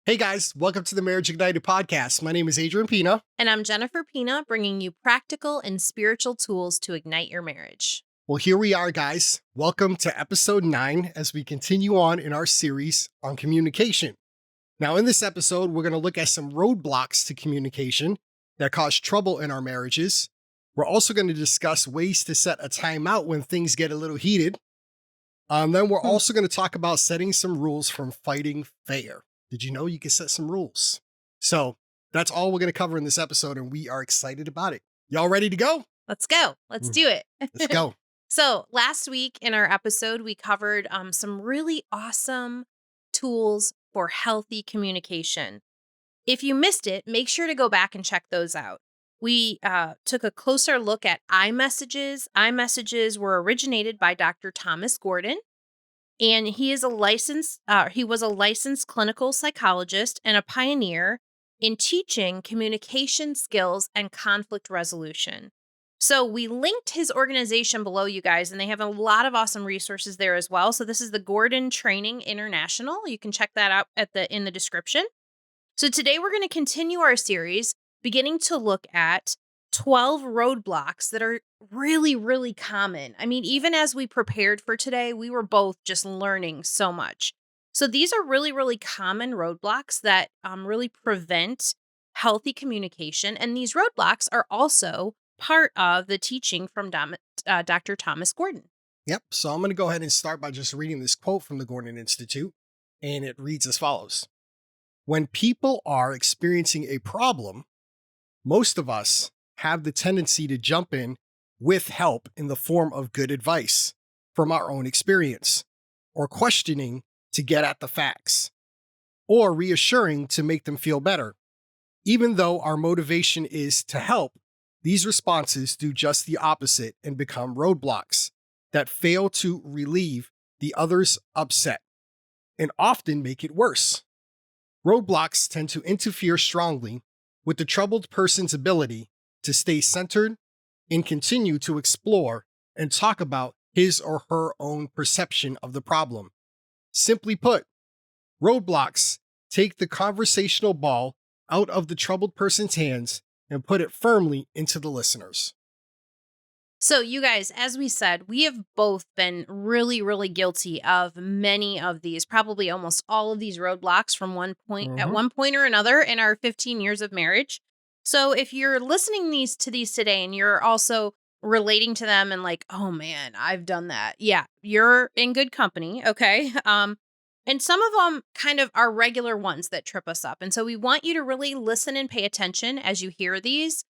Hey guys, welcome to the Marriage Ignited podcast. My name is Adrian Pina. And I'm Jennifer Pina, bringing you practical and spiritual tools to ignite your marriage. Well, here we are, guys. Welcome to episode 9 as we continue on in our series on communication. Now, in this episode, we're going to look at some roadblocks to communication that cause trouble in our marriages. We're also going to discuss ways to set a timeout when things get a little heated. Then we're also going to talk about setting some rules from fighting fair. Did you know you can set some rules? So that's all we're going to cover in this episode, and we are excited about it. Y'all ready to go? Let's go. Let's do it. Let's go. So last week in our episode, we covered some really awesome tools for healthy communication. If you missed it, make sure to go back and check those out. We took a closer look at iMessages. iMessages were originated by Dr. Thomas Gordon. And he was a licensed clinical psychologist and a pioneer in teaching communication skills and conflict resolution. So we linked his organization below, you guys, and they have a lot of awesome resources there as well. So this is the Gordon Training International. You can check that out in the description. So today we're going to continue our series, beginning to look at 12 roadblocks that are really, really common. I mean, even as we prepared for today, we were both just learning so much. So these are really, really common roadblocks that really prevent healthy communication. And these roadblocks are also part of the teaching from Dr. Thomas Gordon. Yep. So I'm going to go ahead and start by just reading this quote from the Gordon Institute. And it reads as follows. When people are experiencing a problem, most of us have the tendency to jump in with help in the form of good advice from our own experience, or questioning to get at the facts, or reassuring to make them feel better. Even though our motivation is to help, these responses do just the opposite and become roadblocks that fail to relieve the other's upset and often make it worse. Roadblocks tend to interfere strongly with the troubled person's ability to stay centered and continue to explore and talk about his or her own perception of the problem. Simply put, roadblocks take the conversational ball out of the troubled person's hands and put it firmly into the listener's. So you guys, as we said, we have both been really, really guilty of many of these, probably almost all of these roadblocks from at one point or another in our 15 years of marriage. So if you're listening to these today and you're also relating to them and like, oh man, I've done that. Yeah, you're in good company. Okay. And some of them kind of are regular ones that trip us up. And so we want you to really listen and pay attention as you hear these.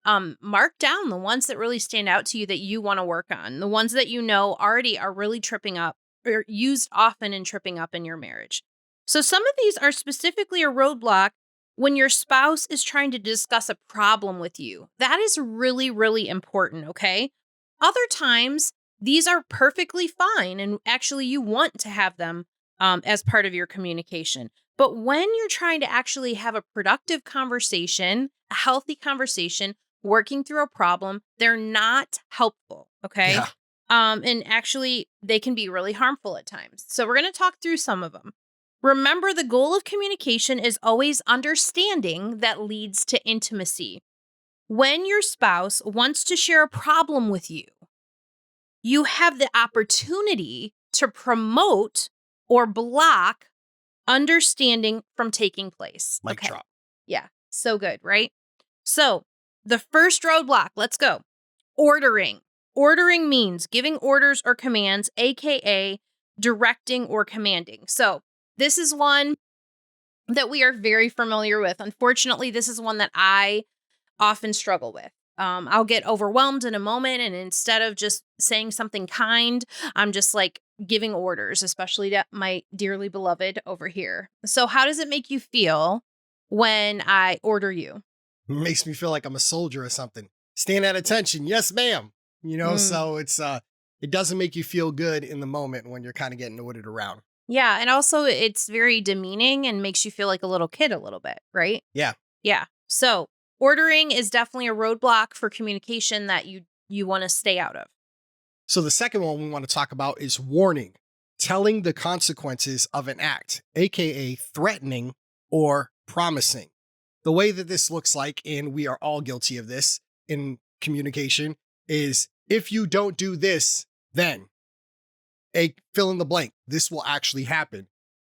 Mark down the ones that really stand out to you that you want to work on. The ones that you know already are really tripping up or used often in tripping up in your marriage. So some of these are specifically a roadblock when your spouse is trying to discuss a problem with you. That is really, really important, okay? Other times, these are perfectly fine, and actually you want to have them as part of your communication. But when you're trying to actually have a productive conversation, a healthy conversation, working through a problem, they're not helpful, okay? Yeah. And actually, they can be really harmful at times. So we're going to talk through some of them. Remember, the goal of communication is always understanding that leads to intimacy. When your spouse wants to share a problem with you, you have the opportunity to promote or block understanding from taking place. Mic drop. Yeah, so good, right? So the first roadblock, let's go. Ordering. Ordering means giving orders or commands, aka directing or commanding. So this is one that we are very familiar with. Unfortunately, this is one that I often struggle with. I'll get overwhelmed in a moment, and instead of just saying something kind, I'm just like giving orders, especially to my dearly beloved over here. So how does it make you feel when I order you? It makes me feel like I'm a soldier or something. Stand at attention. Yes, ma'am. So it doesn't make you feel good in the moment when you're kind of getting ordered around. Yeah. And also it's very demeaning and makes you feel like a little kid a little bit, right? Yeah. Yeah. So ordering is definitely a roadblock for communication that you want to stay out of. So the second one we want to talk about is warning, telling the consequences of an act, aka threatening or promising. The way that this looks like, and we are all guilty of this in communication, is if you don't do this, then a fill in the blank, this will actually happen.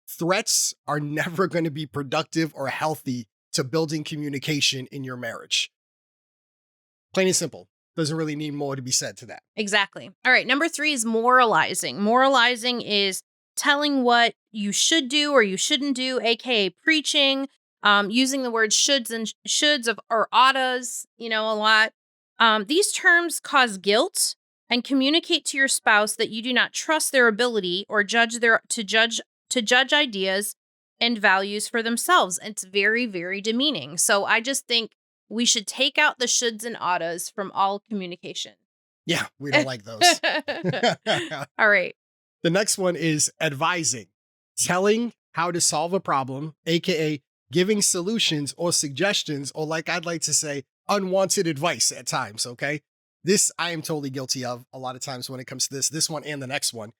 Threats are never going to be productive or healthy to building communication in your marriage. Plain and simple. Doesn't really need more to be said to that. Exactly. All right. Number 3 is moralizing. Moralizing is telling what you should do or you shouldn't do, aka preaching, using the words shoulds or oughtas, a lot. These terms cause guilt and communicate to your spouse that you do not trust their ability or to judge ideas and values for themselves. It's very, very demeaning. So I just think we should take out the shoulds and oughtas from all communication. Yeah, we don't like those. All right. The next one is advising, telling how to solve a problem, aka giving solutions or suggestions, or like I'd like to say, unwanted advice at times, okay? This I am totally guilty of a lot of times when it comes to this one and the next one.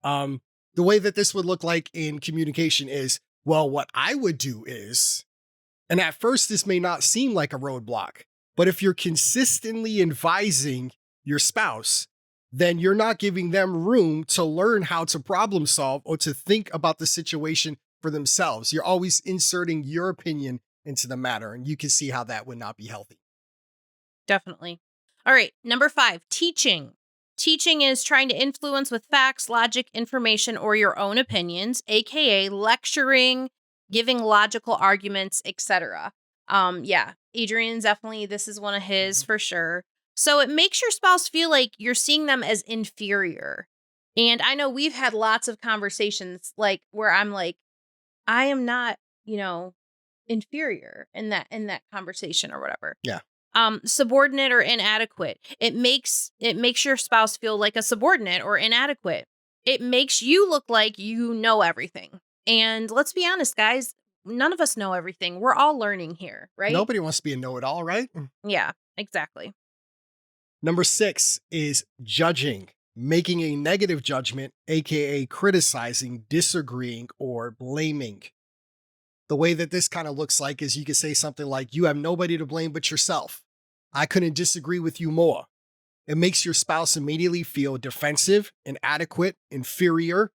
The way that this would look like in communication is, well, what I would do is, and at first this may not seem like a roadblock, but if you're consistently advising your spouse, then you're not giving them room to learn how to problem solve or to think about the situation for themselves. You're always inserting your opinion into the matter, and you can see how that would not be healthy. Definitely. All right. Number 5, teaching. Teaching is trying to influence with facts, logic, information, or your own opinions, aka lecturing, giving logical arguments, etc. Yeah, Adrian's definitely, this is one of his for sure. So it makes your spouse feel like you're seeing them as inferior. And I know we've had lots of conversations like where I'm like, I am not, inferior in that conversation or whatever. Yeah. Subordinate or inadequate. It makes your spouse feel like a subordinate or inadequate. It makes you look like you know everything. And let's be honest, guys, none of us know everything. We're all learning here, right? Nobody wants to be a know-it-all, right? Yeah, exactly. Number 6 is judging, making a negative judgment, aka criticizing, disagreeing, or blaming. The way that this kind of looks like is you could say something like, you have nobody to blame but yourself. I couldn't disagree with you more. It makes your spouse immediately feel defensive, inadequate, inferior,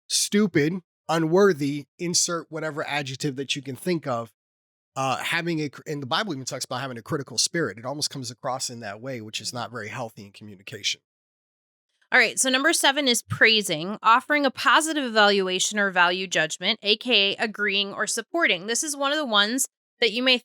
stupid, unworthy, insert whatever adjective that you can think of. And the Bible even talks about having a critical spirit. It almost comes across in that way, which is not very healthy in communication. All right. So number 7 is praising, offering a positive evaluation or value judgment, aka agreeing or supporting. This is one of the ones that you may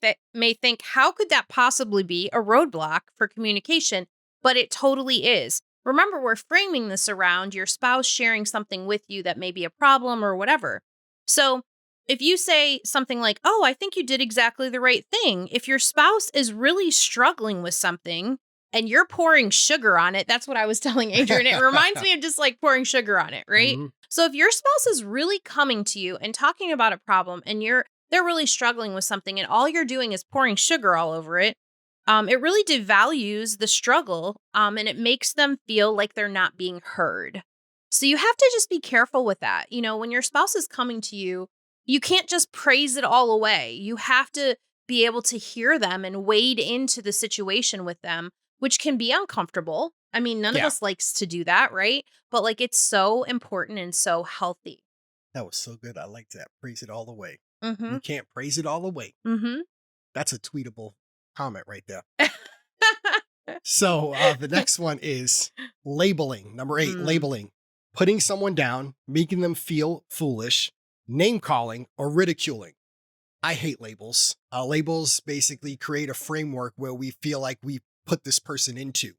think, how could that possibly be a roadblock for communication? But it totally is. Remember, we're framing this around your spouse sharing something with you that may be a problem or whatever. So if you say something like, oh, I think you did exactly the right thing, if your spouse is really struggling with something and you're pouring sugar on it, that's what I was telling Adrian. It reminds me of just like pouring sugar on it, right? Mm-hmm. So if your spouse is really coming to you and talking about a problem and they're really struggling with something and all you're doing is pouring sugar all over it, it really devalues the struggle and it makes them feel like they're not being heard. So you have to just be careful with that. When your spouse is coming to you, you can't just praise it all away. You have to be able to hear them and wade into the situation with them, which can be uncomfortable. I mean, none of us likes to do that, right? But it's so important and so healthy. That was so good. I like that. Praise it all the way. Mm-hmm. You can't praise it all the way. Mm-hmm. That's a tweetable comment right there. So the next one is labeling. Number 8, labeling. Putting someone down, making them feel foolish, name calling, or ridiculing. I hate labels. Labels basically create a framework where we feel like we put this person into.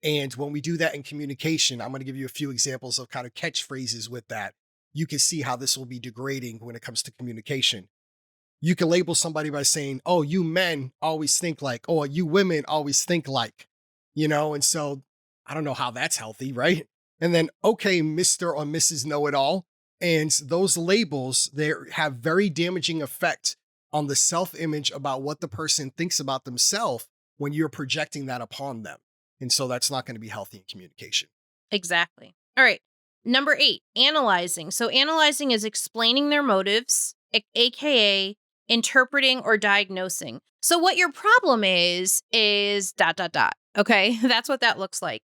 And when we do that in communication, I'm going to give you a few examples of kind of catchphrases with that. You can see how this will be degrading when it comes to communication. You can label somebody by saying, oh, you men always think like, or you women always think like, and so I don't know how that's healthy, right? And then, okay, Mr. or Mrs. Know-it-all. And those labels, they have very damaging effect on the self-image about what the person thinks about themselves when you're projecting that upon them. And so that's not going to be healthy in communication. Exactly. All right. Number 8, analyzing. So analyzing is explaining their motives, aka interpreting, or diagnosing. So what your problem is dot dot dot. Okay, that's what that looks like.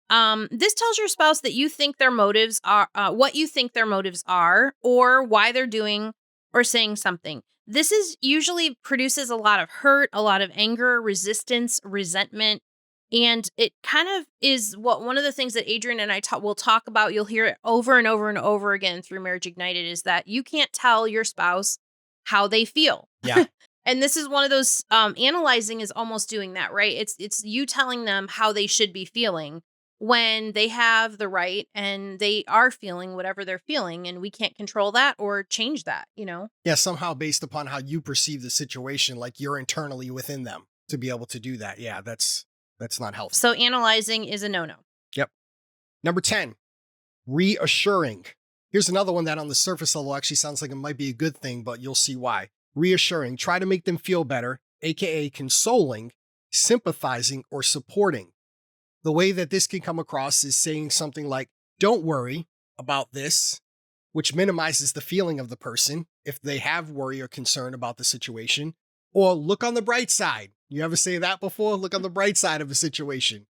This tells your spouse that you think their motives are what you think their motives are, or why they're doing or saying something. This is usually produces a lot of hurt, a lot of anger, resistance, resentment, and it kind of is what one of the things that Adrian and I will talk about. You'll hear it over and over and over again through Marriage Ignited is that you can't tell your spouse how they feel. Yeah. And this is one of those analyzing is almost doing that, right? It's you telling them how they should be feeling when they have the right and they are feeling whatever they're feeling, and we can't control that or change that, you know? Yeah, somehow based upon how you perceive the situation, like you're internally within them to be able to do that. Yeah, that's not healthy. So analyzing is a no-no. Yep. Number 10, reassuring. Here's another one that on the surface level actually sounds like it might be a good thing, but you'll see why. Reassuring, try to make them feel better, aka consoling, sympathizing, or supporting. The way that this can come across is saying something like, don't worry about this, which minimizes the feeling of the person if they have worry or concern about the situation, or look on the bright side. You ever say that before? Look on the bright side of a situation.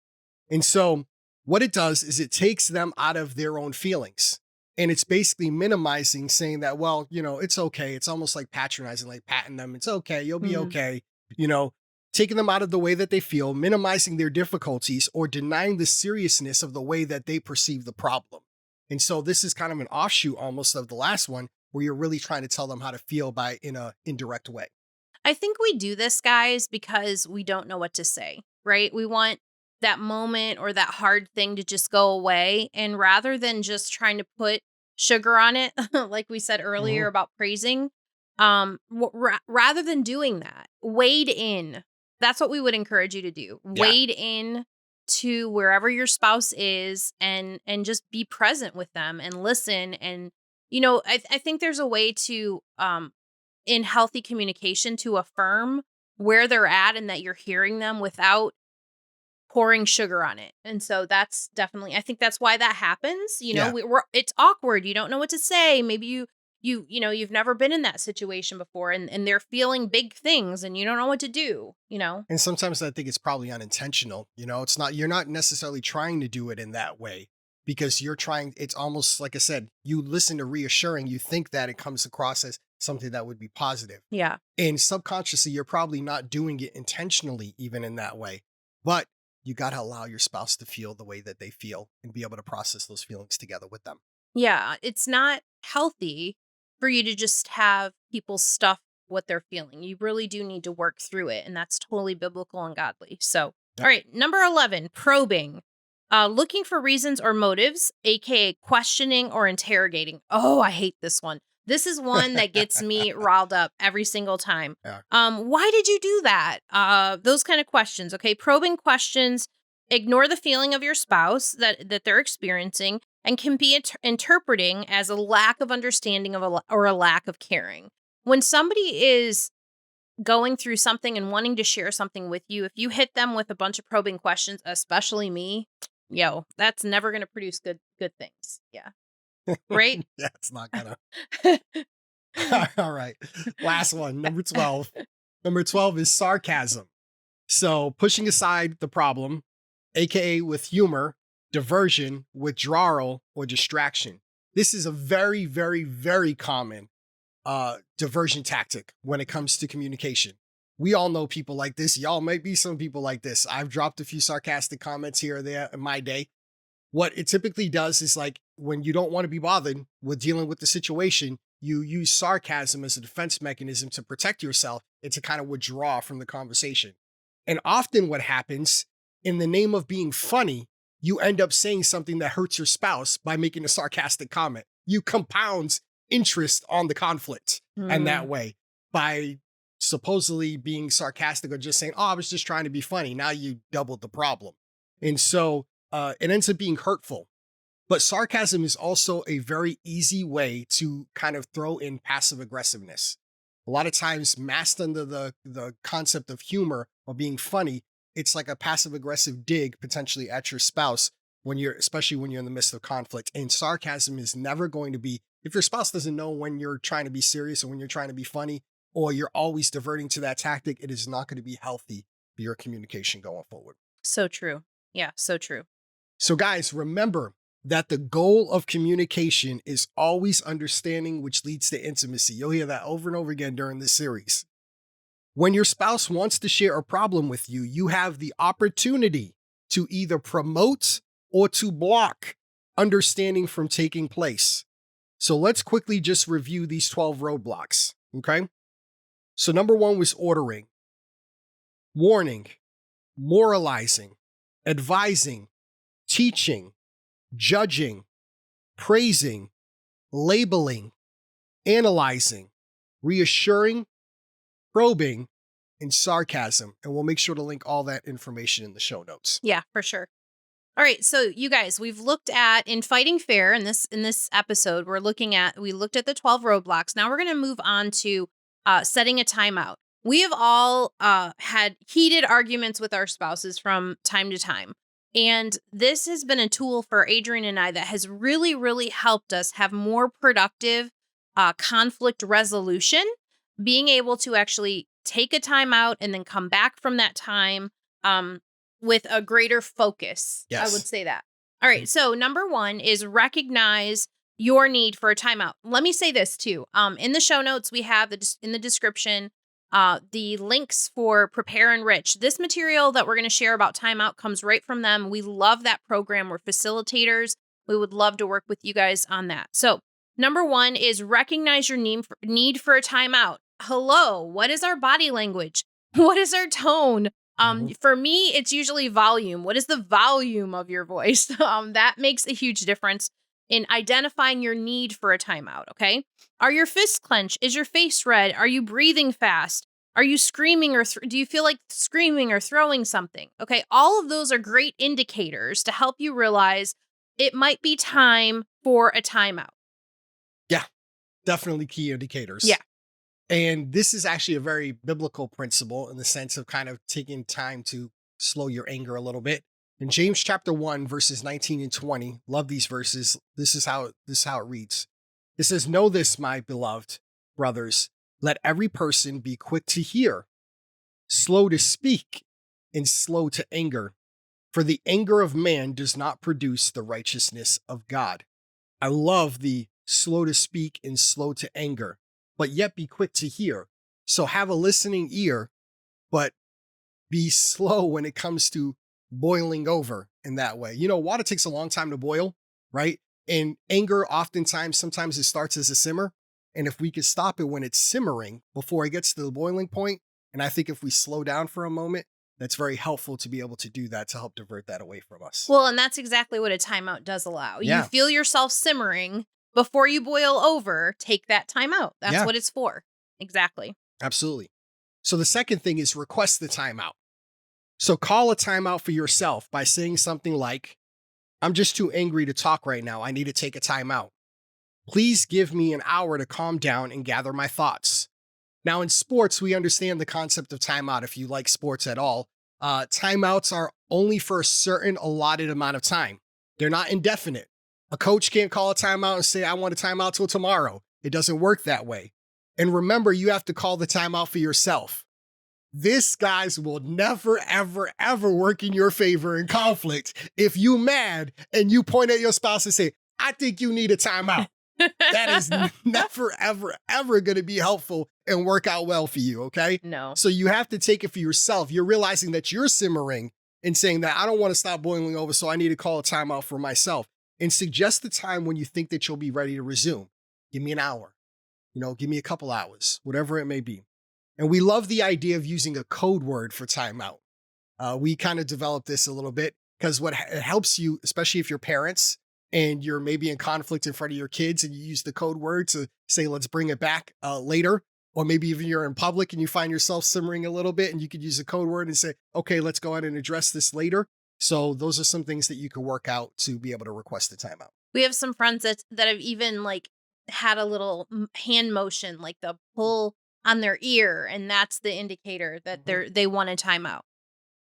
And so what it does is it takes them out of their own feelings. And it's basically minimizing, saying that, well, it's okay. It's almost like patronizing, like patting them. It's okay. You'll be okay. Taking them out of the way that they feel, minimizing their difficulties, or denying the seriousness of the way that they perceive the problem. And so this is kind of an offshoot almost of the last one, where you're really trying to tell them how to feel in an indirect way. I think we do this, guys, because we don't know what to say, right? We want that moment or that hard thing to just go away. And rather than just trying to put sugar on it, like we said earlier about praising, rather than doing that, wade in. That's what we would encourage you to do. Yeah. Wade in to wherever your spouse is and just be present with them and listen. And, I think there's a way to, in healthy communication, to affirm where they're at and that you're hearing them without pouring sugar on it. And so that's definitely, I think that's why that happens. Yeah. It's awkward. You don't know what to say. Maybe you've never been in that situation before, and they're feeling big things and you don't know what to do, And sometimes I think it's probably unintentional. You're not necessarily trying to do it in that way because it's almost like I said, you listen to reassuring, you think that it comes across as something that would be positive. Yeah. And subconsciously, you're probably not doing it intentionally, even in that way. But you got to allow your spouse to feel the way that they feel and be able to process those feelings together with them. Yeah. It's not healthy for you to just have people stuff what they're feeling. You really do need to work through it. And that's totally biblical and godly. So, Yep. All right. Number 11, probing. Looking for reasons or motives, aka questioning or interrogating. Oh, I hate this one. This is one that gets me riled up every single time. Yeah. Why did you do that? Those kind of questions. Okay. Probing questions ignore the feeling of your spouse that they're experiencing and can be interpreting as a lack of understanding or a lack of caring. When somebody is going through something and wanting to share something with you, if you hit them with a bunch of probing questions, especially me, that's never going to produce good things. Yeah. Right? Yeah, it's not gonna. All right. Last one, number 12. Number 12 is sarcasm. So pushing aside the problem, aka with humor, diversion, withdrawal, or distraction. This is a very, very, very common diversion tactic when it comes to communication. We all know people like this. Y'all might be some people like this. I've dropped a few sarcastic comments here or there in my day. What it typically does is, like, when you don't want to be bothered with dealing with the situation, you use sarcasm as a defense mechanism to protect yourself and to kind of withdraw from the conversation. And often what happens, in the name of being funny, you end up saying something that hurts your spouse by making a sarcastic comment. You compound interest on the conflict and that way by supposedly being sarcastic or just saying, oh, I was just trying to be funny. Now you doubled the problem. And so it ends up being hurtful. But sarcasm is also a very easy way to kind of throw in passive aggressiveness. A lot of times masked under the concept of humor or being funny, it's like a passive aggressive dig potentially at your spouse especially when you're in the midst of conflict. And sarcasm is never going to be, if your spouse doesn't know when you're trying to be serious or when you're trying to be funny, or you're always diverting to that tactic, it is not going to be healthy for your communication going forward. So true. Yeah, so true. So, guys, remember that the goal of communication is always understanding, which leads to intimacy. You'll hear that over and over again during this series. When your spouse wants to share a problem with you, you have the opportunity to either promote or to block understanding from taking place. So let's quickly just review these 12 roadblocks, okay? So number 1 was ordering, warning, moralizing, advising, teaching, judging, praising, labeling, analyzing, reassuring, probing, and sarcasm. And we'll make sure to link all that information in the show notes. Yeah, for sure. All right, so you guys, we've looked at in fighting fair in this episode. We looked at the 12 roadblocks. Now we're going to move on to setting a timeout. We have all had heated arguments with our spouses from time to time, and this has been a tool for Adrian and I that has really, really helped us have more productive conflict resolution. Being able to actually take a timeout and then come back from that time. With a greater focus. Yes. I would say that. All right. So number 1 is recognize your need for a timeout. Let me say this too. In the show notes, we have in the description, the links for Prepare Enrich. This material that we're going to share about timeout comes right from them. We love that program. We're facilitators. We would love to work with you guys on that. So number 1 is recognize your need for a timeout. Hello. What is our body language? What is our tone? For me, it's usually volume. What is the volume of your voice? That makes a huge difference in identifying your need for a timeout, okay? Are your fists clenched? Is your face red? Are you breathing fast? Are you screaming or do you feel like screaming or throwing something? Okay, all of those are great indicators to help you realize it might be time for a timeout. Yeah, definitely key indicators. Yeah. And this is actually a very biblical principle in the sense of kind of taking time to slow your anger a little bit. In James chapter 1, verses 19 and 20, love these verses. This is how it reads. It says, "Know this, my beloved brothers, let every person be quick to hear, slow to speak, and slow to anger. For the anger of man does not produce the righteousness of God." I love the slow to speak and slow to anger, but yet be quick to hear. So have a listening ear, but be slow when it comes to boiling over in that way. You know, water takes a long time to boil, right? And anger sometimes it starts as a simmer. And if we could stop it when it's simmering before it gets to the boiling point, and I think if we slow down for a moment, that's very helpful to be able to do that to help divert that away from us. Well, and that's exactly what a timeout does allow. Yeah. You feel yourself simmering. Before you boil over, take that time out. That's what it's for. Exactly. Absolutely. So the second thing is request the timeout. So call a timeout for yourself by saying something like, "I'm just too angry to talk right now. I need to take a timeout. Please give me an hour to calm down and gather my thoughts." Now in sports, we understand the concept of timeout if you like sports at all. Timeouts are only for a certain allotted amount of time. They're not indefinite. A coach can't call a timeout and say, "I want a timeout till tomorrow." It doesn't work that way. And remember, you have to call the timeout for yourself. This, guys, will never, ever, ever work in your favor in conflict. If you mad and you point at your spouse and say, "I think you need a timeout," that is never, ever, ever going to be helpful and work out well for you, okay? No. So you have to take it for yourself. You're realizing that you're simmering and saying that I don't want to stop boiling over, so I need to call a timeout for myself. And suggest the time when you think that you'll be ready to resume. Give me an hour, give me a couple hours, whatever it may be. And we love the idea of using a code word for timeout. We kind of developed this a little bit because it helps you, especially if you're parents and you're maybe in conflict in front of your kids and you use the code word to say, "Let's bring it back later." Or maybe even you're in public and you find yourself simmering a little bit and you could use a code word and say, "Okay, let's go ahead and address this later." So those are some things that you can work out to be able to request a timeout. We have some friends that have even had a little hand motion, like the pull on their ear, and that's the indicator that they want a timeout.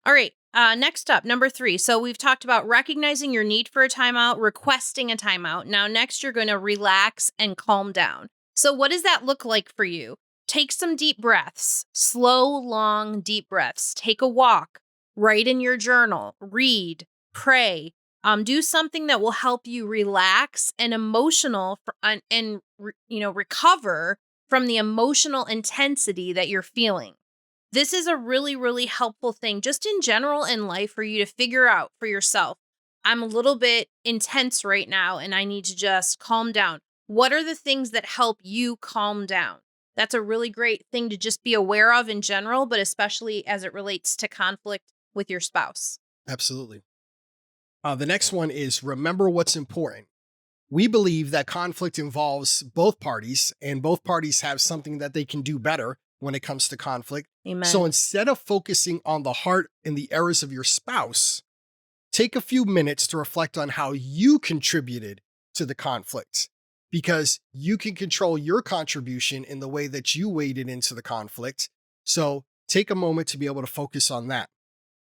All right, next up, number 3. So we've talked about recognizing your need for a timeout, requesting a timeout. Now, next, you're going to relax and calm down. So what does that look like for you? take some deep breaths, slow, long, deep breaths. Take a walk, write in your journal, read, pray. Do something that will help you relax and recover from the emotional intensity that you're feeling. This is a really, really helpful thing just in general in life for you to figure out for yourself. I'm a little bit intense right now and I need to just calm down. What are the things that help you calm down? That's a really great thing to just be aware of in general, but especially as it relates to conflict with your spouse. Absolutely. The next one is remember what's important. We believe that conflict involves both parties, and both parties have something that they can do better when it comes to conflict. Amen. So instead of focusing on the heart and the errors of your spouse, take a few minutes to reflect on how you contributed to the conflict, because you can control your contribution in the way that you waded into the conflict. So take a moment to be able to focus on that.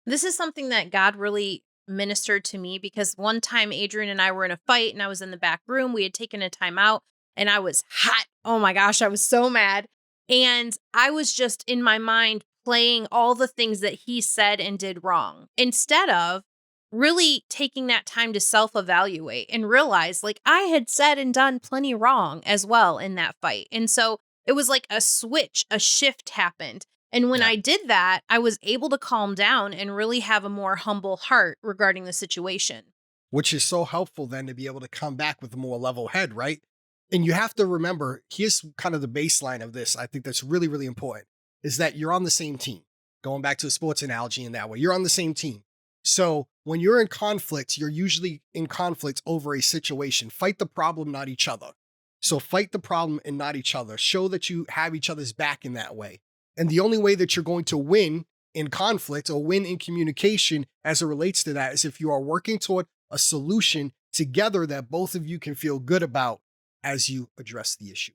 This is something that God really ministered to me because one time Adrian and I were in a fight and I was in the back room. We had taken a timeout and I was hot. Oh my gosh, I was so mad. And I was just in my mind playing all the things that he said and did wrong instead of really taking that time to self-evaluate and realize like I had said and done plenty wrong as well in that fight. And so it was like a switch, a shift happened. And when I did that, I was able to calm down and really have a more humble heart regarding the situation. Which is so helpful then to be able to come back with a more level head, right? And you have to remember, here's kind of the baseline of this. I think that's really, really important, is that you're on the same team. Going back to a sports analogy in that way, you're on the same team. So when you're in conflict, you're usually in conflict over a situation. Fight the problem, not each other. So fight the problem and not each other. Show that you have each other's back in that way. And the only way that you're going to win in conflict or win in communication as it relates to that is if you are working toward a solution together that both of you can feel good about as you address the issue.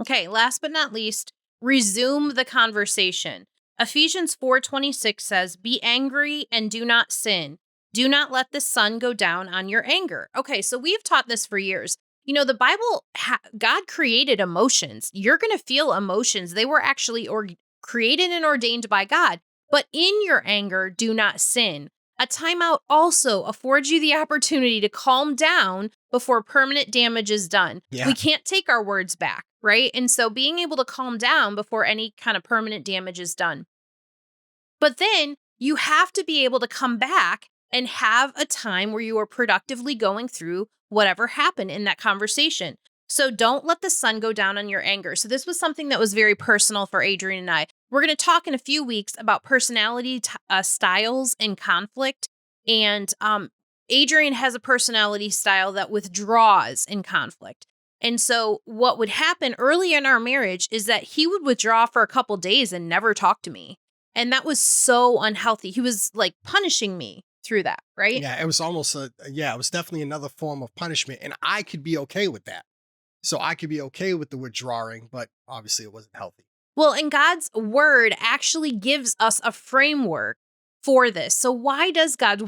Okay, last but not least, resume the conversation. Ephesians 4:26 says, "Be angry and do not sin. Do not let the sun go down on your anger." Okay, so we've taught this for years. You know, the Bible, God created emotions. You're going to feel emotions. They were actually created and ordained by God. But in your anger, do not sin. A timeout also affords you the opportunity to calm down before permanent damage is done. Yeah. We can't take our words back, right? And so being able to calm down before any kind of permanent damage is done. But then you have to be able to come back and have a time where you are productively going through whatever happened in that conversation. So don't let the sun go down on your anger. So this was something that was very personal for Adrian and I. We're going to talk in a few weeks about personality styles and conflict. And Adrian has a personality style that withdraws in conflict. And so what would happen early in our marriage is that he would withdraw for a couple days and never talk to me. And that was so unhealthy. He was like punishing me through that, right? Yeah, it was almost it was definitely another form of punishment. And I could be okay with that. So I could be okay with the withdrawing, but obviously it wasn't healthy. Well, and God's word actually gives us a framework for this. So why does God,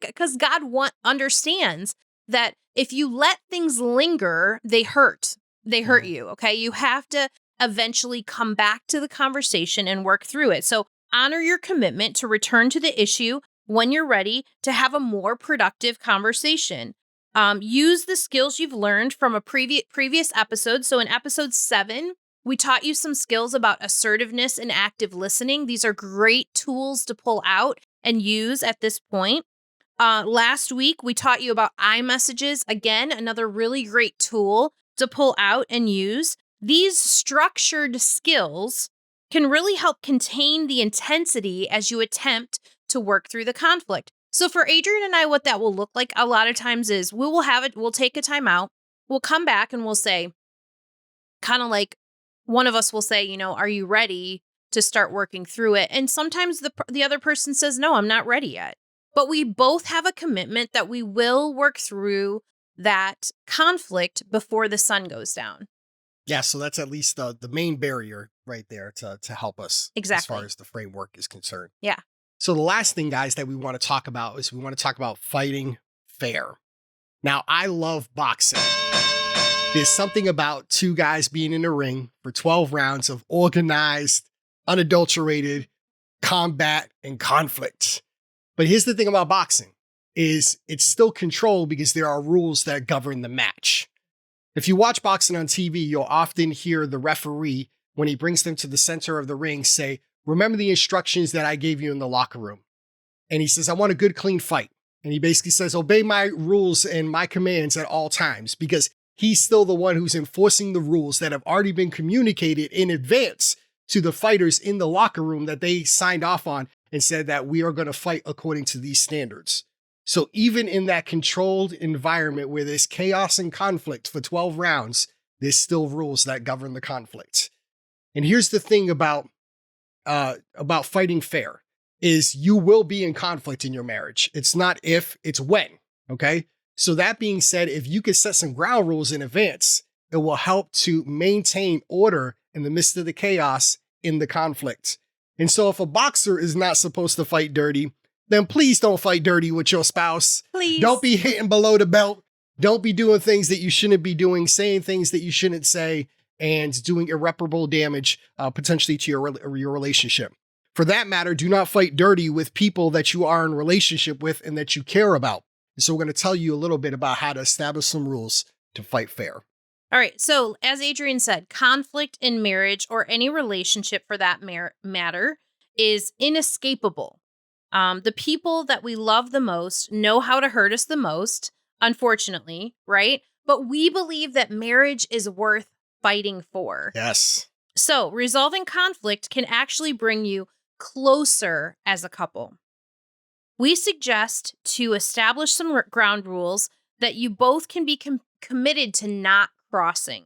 because God understands that if you let things linger, they hurt. They hurt you, okay? You have to eventually come back to the conversation and work through it. So honor your commitment to return to the issue when you're ready to have a more productive conversation. Use the skills you've learned from a previous episode. So in episode 7, we taught you some skills about assertiveness and active listening. These are great tools to pull out and use at this point. Last week, we taught you about iMessages. Again, another really great tool to pull out and use. These structured skills can really help contain the intensity as you attempt to work through the conflict. So for Adrian and I, what that will look like a lot of times is we'll take a time out. We'll come back and we'll say, kind of like one of us will say, you know, are you ready to start working through it? And sometimes the other person says, no, I'm not ready yet. But we both have a commitment that we will work through that conflict before the sun goes down. Yeah, so that's at least the main barrier right there to help us Exactly. as far as the framework is concerned. Yeah. So the last thing, guys, that we want to talk about is we want to talk about fighting fair. Now, I love boxing. There's something about two guys being in a ring for 12 rounds of organized, unadulterated combat and conflict. But here's the thing about boxing is it's still controlled because there are rules that govern the match. If you watch boxing on TV, you'll often hear the referee, when he brings them to the center of the ring, say, remember the instructions that I gave you in the locker room. And he says, I want a good, clean fight. And he basically says, obey my rules and my commands at all times, because he's still the one who's enforcing the rules that have already been communicated in advance to the fighters in the locker room that they signed off on and said that we are going to fight according to these standards. So even in that controlled environment where there's chaos and conflict for 12 rounds, there's still rules that govern the conflict. And here's the thing about fighting fair is you will be in conflict in your marriage. It's not if, it's when, okay? So that being said, if you could set some ground rules in advance, it will help to maintain order in the midst of the chaos in the conflict. And so if a boxer is not supposed to fight dirty, then please don't fight dirty with your spouse. Please. Don't be hitting below the belt. Don't be doing things that you shouldn't be doing, saying things that you shouldn't say, and doing irreparable damage potentially to your relationship. For that matter, do not fight dirty with people that you are in relationship with and that you care about. And so we're going to tell you a little bit about how to establish some rules to fight fair. All right. So as Adrian said, conflict in marriage or any relationship for that matter is inescapable. The people that we love the most know how to hurt us the most, unfortunately, right? But we believe that marriage is worth fighting for. Yes. So resolving conflict can actually bring you closer as a couple. We suggest to establish some ground rules that you both can be committed to not crossing.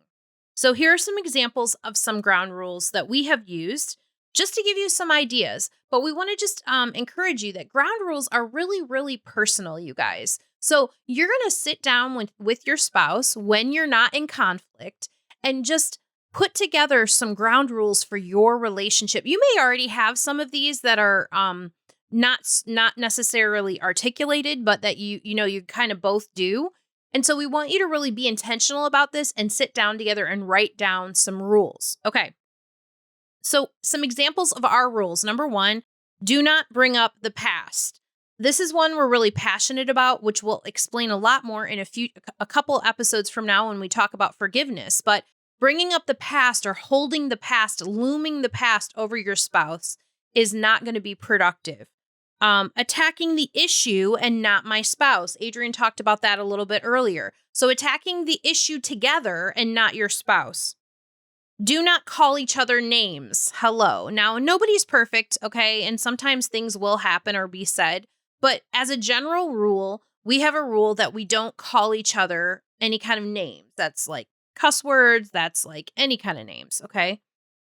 So here are some examples of some ground rules that we have used just to give you some ideas. But we want to just encourage you that ground rules are really, really personal, you guys. So you're going to sit down with your spouse when you're not in conflict and just put together some ground rules for your relationship. You may already have some of these that are not necessarily articulated, but that you kind of both do. And so we want you to really be intentional about this and sit down together and write down some rules. Okay. So some examples of our rules. Number 1, do not bring up the past. This is one we're really passionate about, which we'll explain a lot more in a couple episodes from now when we talk about forgiveness. But bringing up the past or holding the past, looming the past over your spouse is not going to be productive. Attacking the issue and not my spouse. Adrian talked about that a little bit earlier. So attacking the issue together and not your spouse. Do not call each other names. Hello. Now, nobody's perfect, okay? And sometimes things will happen or be said. But as a general rule, we have a rule that we don't call each other any kind of names. That's like cuss words. That's like any kind of names, okay?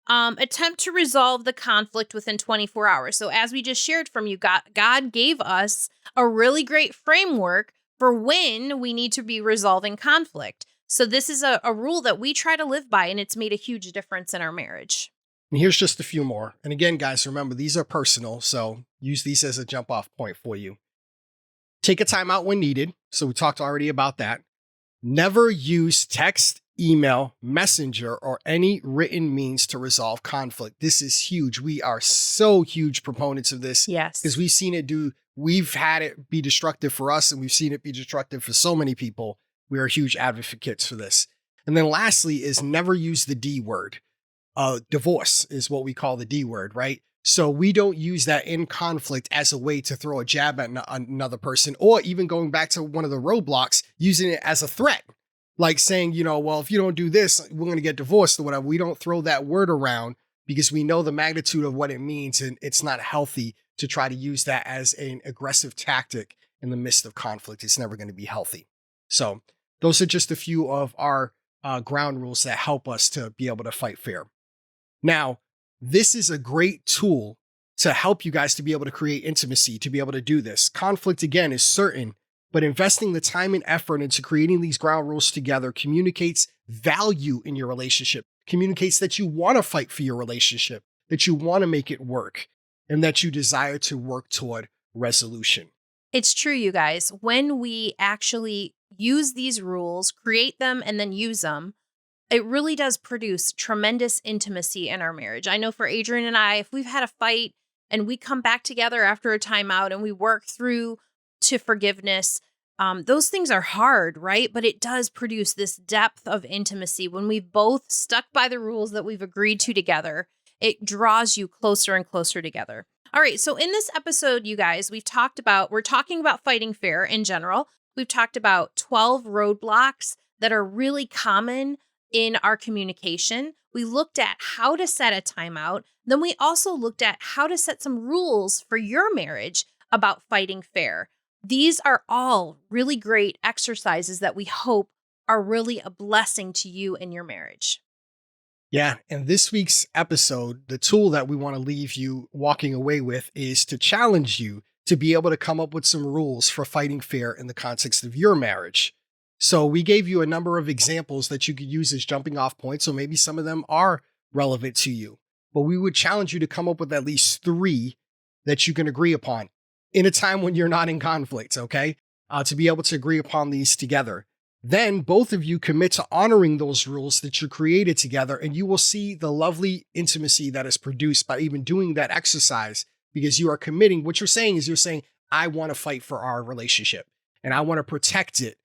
Attempt to resolve the conflict within 24 hours. So as we just shared from you, God gave us a really great framework for when we need to be resolving conflict. So this is a rule that we try to live by, and it's made a huge difference in our marriage. And here's just a few more. And again, guys, remember, these are personal, so use these as a jump-off point for you. Take a timeout when needed. So we talked already about that. Never use text, email, messenger, or any written means to resolve conflict. This is huge. We are so huge proponents of this. Yes. Because we've had it be destructive for us, and we've seen it be destructive for so many people. We are huge advocates for this. And then lastly is never use the D word. Divorce is what we call the D word, right? So we don't use that in conflict as a way to throw a jab at another person, or even going back to one of the roadblocks, using it as a threat. Like saying, well, if you don't do this, we're going to get divorced or whatever. We don't throw that word around because we know the magnitude of what it means, and it's not healthy to try to use that as an aggressive tactic in the midst of conflict. It's never going to be healthy. So those are just a few of our ground rules that help us to be able to fight fair. Now, this is a great tool to help you guys to be able to create intimacy, to be able to do this. Conflict, again, is certain, but investing the time and effort into creating these ground rules together communicates value in your relationship, communicates that you want to fight for your relationship, that you want to make it work, and that you desire to work toward resolution. It's true, you guys. When we actually use these rules, create them, and then use them, it really does produce tremendous intimacy in our marriage. I know for Adrian and I, if we've had a fight and we come back together after a timeout and we work through to forgiveness, those things are hard, right? But it does produce this depth of intimacy when we've both stuck by the rules that we've agreed to together. It draws you closer and closer together. All right. So in this episode, you guys, we're talking about fighting fair in general. We've talked about 12 roadblocks that are really common in our communication. We looked at how to set a timeout. Then we also looked at how to set some rules for your marriage about fighting fair. These are all really great exercises that we hope are really a blessing to you in your marriage. Yeah, and this week's episode, the tool that we want to leave you walking away with is to challenge you to be able to come up with some rules for fighting fair in the context of your marriage. So we gave you a number of examples that you could use as jumping off points, so maybe some of them are relevant to you. But we would challenge you to come up with at least 3 that you can agree upon in a time when you're not in conflict, okay? To be able to agree upon these together. Then both of you commit to honoring those rules that you created together, and you will see the lovely intimacy that is produced by even doing that exercise, because you are committing. What you're saying is, you're saying, I want to fight for our relationship and I want to protect it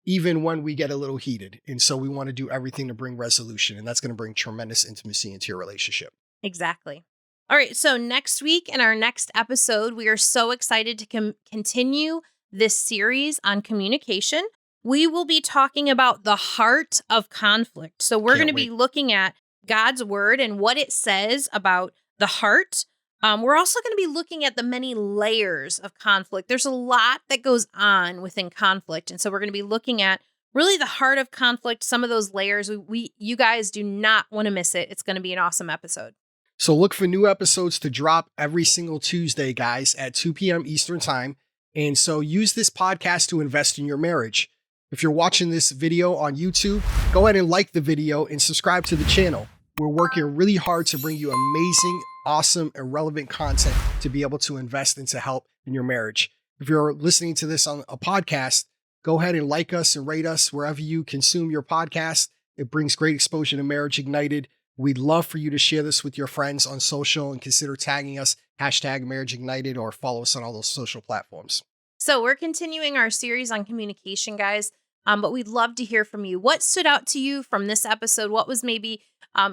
even when we get a little heated. And so we want to do everything to bring resolution, and that's going to bring tremendous intimacy into your relationship. Exactly. All right. So next week in our next episode, we are so excited to continue this series on communication. We will be talking about the heart of conflict. So we're going to be looking at God's word and what it says about the heart. We're also going to be looking at the many layers of conflict. There's a lot that goes on within conflict. And so we're going to be looking at really the heart of conflict, some of those layers. You guys do not want to miss it. It's going to be an awesome episode. So look for new episodes to drop every single Tuesday, guys, at 2 p.m. Eastern time. And so use this podcast to invest in your marriage. If you're watching this video on YouTube, go ahead and like the video and subscribe to the channel. We're working really hard to bring you amazing, awesome, and relevant content to be able to invest and to help in your marriage. If you're listening to this on a podcast, go ahead and like us and rate us wherever you consume your podcast. It brings great exposure to Marriage Ignited. We'd love for you to share this with your friends on social and consider tagging us, #Marriage Ignited, or follow us on all those social platforms. So we're continuing our series on communication, guys. But we'd love to hear from you. What stood out to you from this episode? What was maybe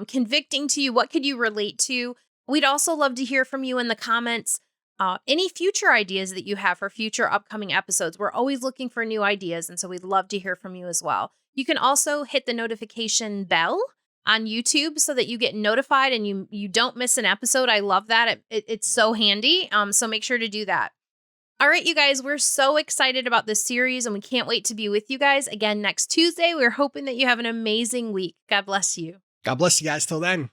convicting to you? What could you relate to? We'd also love to hear from you in the comments. Any future ideas that you have for future upcoming episodes. We're always looking for new ideas, and so we'd love to hear from you as well. You can also hit the notification bell on YouTube so that you get notified and you don't miss an episode. I love that. It's so handy. So make sure to do that. All right, you guys, we're so excited about this series and we can't wait to be with you guys again next Tuesday. We're hoping that you have an amazing week. God bless you. God bless you guys. Till then.